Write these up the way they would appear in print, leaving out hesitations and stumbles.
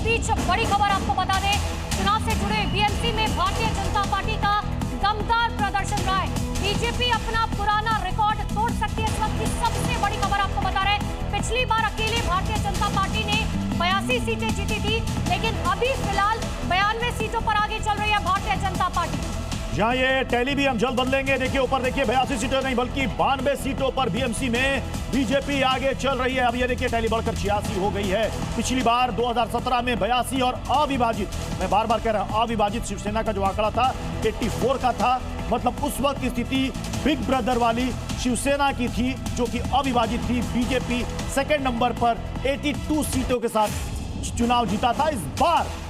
बीच बड़ी खबर आपको बता दें, चुनाव से जुड़े बीएमसी में भारतीय जनता पार्टी का दमदार प्रदर्शन रहा है। बीजेपी अपना पुराना रिकॉर्ड तोड़ सकती है। इस वक्त की सबसे बड़ी खबर आपको बता रहे हैं, पिछली बार अकेले भारतीय जनता पार्टी ने 82 सीटें जीती थी, लेकिन अभी फिलहाल 92 सीटों पर आगे चल रही है भारतीय जनता पार्टी। जहां ये टैली भी हम जल्द बदलेंगे। देखिए ऊपर देखिए 82 सीटें नहीं बल्कि 92 सीटों पर बीएमसी में बीजेपी आगे चल रही है। अब ये देखिए टैली बढ़कर 86 हो गई है। पिछली बार 2017 में 82 और अविभाजित, मैं बार बार कह रहा हूं अविभाजित शिवसेना का जो आंकड़ा था 84 का था, मतलब उस वक्त की स्थिति बिग ब्रदर वाली शिवसेना की थी जो कि अविभाजित थी। बीजेपी सेकेंड नंबर पर 82 सीटों के साथ चुनाव जीता था। इस बार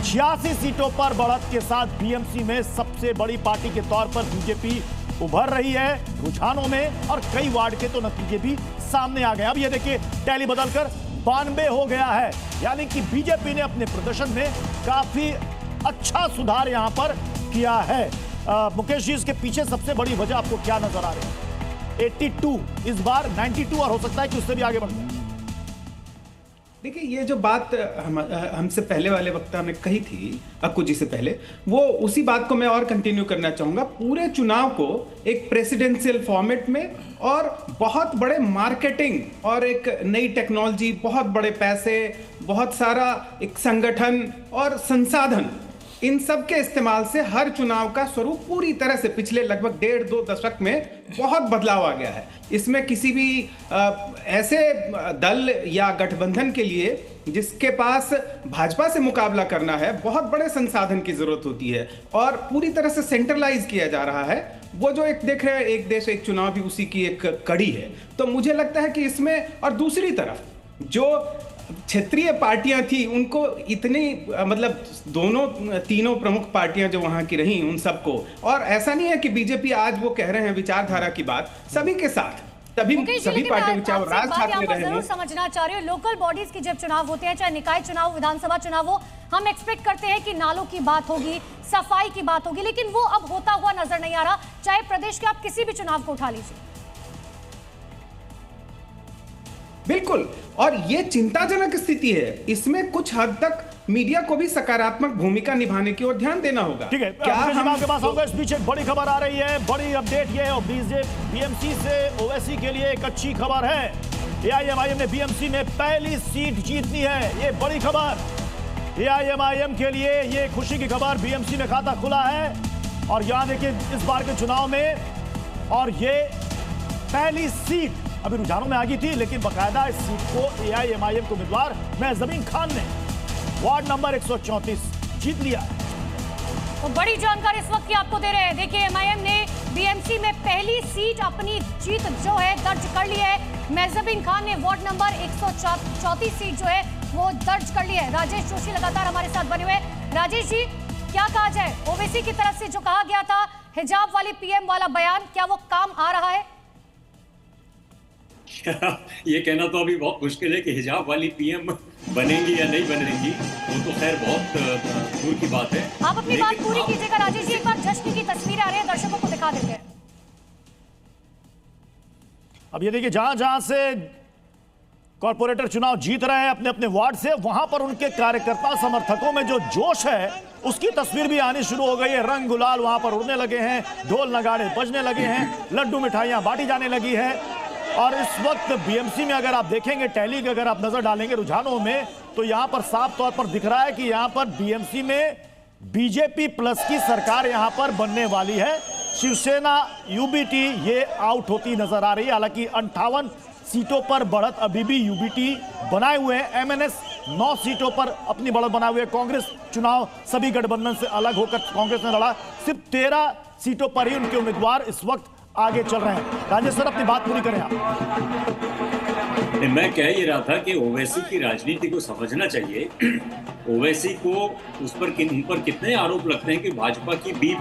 86 सीटों पर बढ़त के साथ बीएमसी में सबसे बड़ी पार्टी के तौर पर बीजेपी उभर रही है रुझानों में, और कई वार्ड के तो नतीजे भी सामने आ गए। अब ये देखिए टैली बदलकर 92 हो गया है, यानी कि बीजेपी ने अपने प्रदर्शन में काफी अच्छा सुधार यहां पर किया है। मुकेश जी, इसके पीछे सबसे बड़ी वजह आपको क्या नजर आ रही है? 82 इस बार 92 और हो सकता है कि उससे भी आगे बढ़ जाए। देखिए, ये जो बात हमसे पहले वाले वक्ता ने कही थी अक्कू जी से पहले, वो उसी बात को मैं और कंटिन्यू करना चाहूंगा। पूरे चुनाव को एक प्रेसिडेंशियल फॉर्मेट में और बहुत बड़े मार्केटिंग और एक नई टेक्नोलॉजी, बहुत बड़े पैसे, बहुत सारा एक संगठन और संसाधन, इन सब के इस्तेमाल से हर चुनाव का स्वरूप पूरी तरह से पिछले लगभग 1.5-2 दशक में बहुत बदलाव आ गया है। इसमें किसी भी ऐसे दल या गठबंधन के लिए जिसके पास भाजपा से मुकाबला करना है, बहुत बड़े संसाधन की जरूरत होती है और पूरी तरह से सेंट्रलाइज किया जा रहा है। वो जो एक देख रहे हैं, एक देश एक चुनाव भी उसी की एक कड़ी है। तो मुझे लगता है कि इसमें, और दूसरी तरफ जो क्षेत्रीय पार्टियां थी उनको इतनी, मतलब तीनों प्रमुख पार्टियां जो वहां की रही उन सबको, और ऐसा नहीं है कि बीजेपी आज वो कह रहे हैं विचारधारा की बात सभी के साथ, सभी पार्टियों चाहे राज ठाकरे रहे हैं। समझना चाह रही हूँ, लोकल बॉडीज की जब चुनाव होते हैं, चाहे निकाय चुनाव, विधानसभा चुनाव हो, हम एक्सपेक्ट करते हैं कि नालों की बात होगी, सफाई की बात होगी, लेकिन वो अब होता हुआ नजर नहीं आ रहा। चाहे प्रदेश के आप किसी भी चुनाव को उठा लीजिए। बिल्कुल, और ये चिंताजनक स्थिति है। इसमें कुछ हद तक मीडिया को भी सकारात्मक भूमिका निभाने की ओर ध्यान देना होगा। ठीक है, क्या हम आपके पास आऊंगा। इस बीच एक बड़ी खबर आ रही है, बड़ी अपडेट ये है, बीएमसी से ओवैसी के लिए एक अच्छी खबर है। एआईएमआईएम ने बीएमसी में पहली सीट जीतनी है, ये बड़ी खबर एआईएमआईएम के लिए, ये खुशी की खबर। बीएमसी में खाता खुला है और यहां देखिए इस बार के चुनाव में, और ये पहली सीट अभी रुझानों में आ गई थी, लेकिन बकायदा इस सीट को एआईएमआईएम के उम्मीदवार मेहजबीन खान ने वार्ड नंबर 134 जीत लिया। तो बड़ी जानकारी इस वक्त की आपको दे रहे हैं। देखिए, एमआईएम ने बीएमसी में पहली सीट अपनी जीत जो है दर्ज कर ली है। मेहजबीन खान ने वार्ड नंबर 134 सीट जो है वो दर्ज कर ली है। राजेश जोशी लगातार हमारे साथ बने हुए। राजेश जी, क्या कहा जाए, ओवैसी की तरफ से जो कहा गया था हिजाब वाली पीएम वाला बयान, क्या वो काम आ रहा है? ये कहना तो अभी बहुत मुश्किल है कि हिजाब वाली पीएम बनेंगी या नहीं बनेंगी, वो तो खैर बहुत दूर की बात है। आप अपनी बात पूरी कीजिएगा राजेश जी। एक बार जश्न की तस्वीरें आ रही है, दर्शकों को दिखा देते हैं। अब ये देखिए, जहां जहां से कॉर्पोरेटर चुनाव जीत रहे हैं अपने अपने वार्ड से, वहां पर उनके कार्यकर्ता समर्थकों में जो जोश है उसकी तस्वीर भी आनी शुरू हो गई है। रंग गुलाल वहां पर उड़ने लगे हैं, ढोल नगाड़े बजने लगे हैं, लड्डू मिठाइयां बांटी जाने लगी है। और इस वक्त बीएमसी में अगर आप देखेंगे, टैली की अगर आप नजर डालेंगे रुझानों में, तो यहां पर साफ तौर पर दिख रहा है कि यहां पर बीएमसी में बीजेपी प्लस की सरकार यहां पर बनने वाली है। शिवसेना यूबीटी ये आउट होती नजर आ रही है। हालांकि 58 सीटों पर बढ़त अभी भी यूबीटी बनाए हुए हैं। एमएनएस 9 सीटों पर अपनी बढ़त बनाए हुए। कांग्रेस चुनाव सभी गठबंधन से अलग होकर कांग्रेस ने लड़ा, सिर्फ 13 सीटों पर ही उनके उम्मीदवार इस वक्त आगे चल रहे हैं। राजेश सर, अपनी बात पूरी करें आप। मैं कह ये रहा था कि ओवैसी की राजनीति को समझना चाहिए। ओवैसी को उन पर कितने आरोप लगते हैं कि भाजपा की बी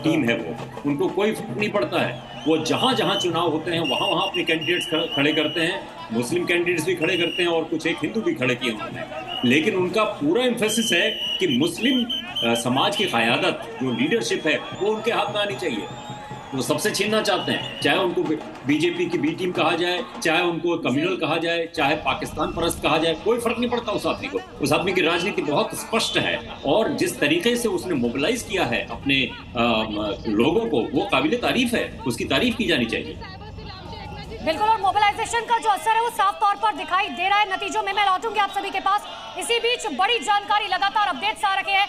टीम है वो, उनको कोई फर्क नहीं पड़ता है। वो जहां जहां चुनाव होते हैं वहां वहां अपने कैंडिडेट्स खड़े करते हैं। मुस्लिम कैंडिडेट्स भी खड़े करते हैं और कुछ एक हिंदू भी खड़े किए उन्होंने, लेकिन उनका पूरा एम्फेसिस है कि मुस्लिम समाज की क़यादत, जो लीडरशिप है, वो उनके हाथ में आनी चाहिए। वो सबसे छीनना चाहते हैं, चाहे उनको बीजेपी की बी टीम कहा जाए, चाहे उनको कम्युनल कहा जाए, चाहे पाकिस्तान परस्त कहा जाए, कोई फर्क नहीं पड़ता उस आदमी को। उस आदमी की राजनीति बहुत स्पष्ट है और जिस तरीके से उसने मोबिलाइज किया है अपने लोगों को, वो काबिले तारीफ है, उसकी तारीफ की जानी चाहिए। बिल्कुल, और मोबिलाइजेशन का जो असर है वो साफ तौर पर दिखाई दे रहा है। नतीजों में मैं लौटूंगी आप सभी के पास। इसी बीच बड़ी जानकारी, लगातार अपडेट्स आ रखे हैं।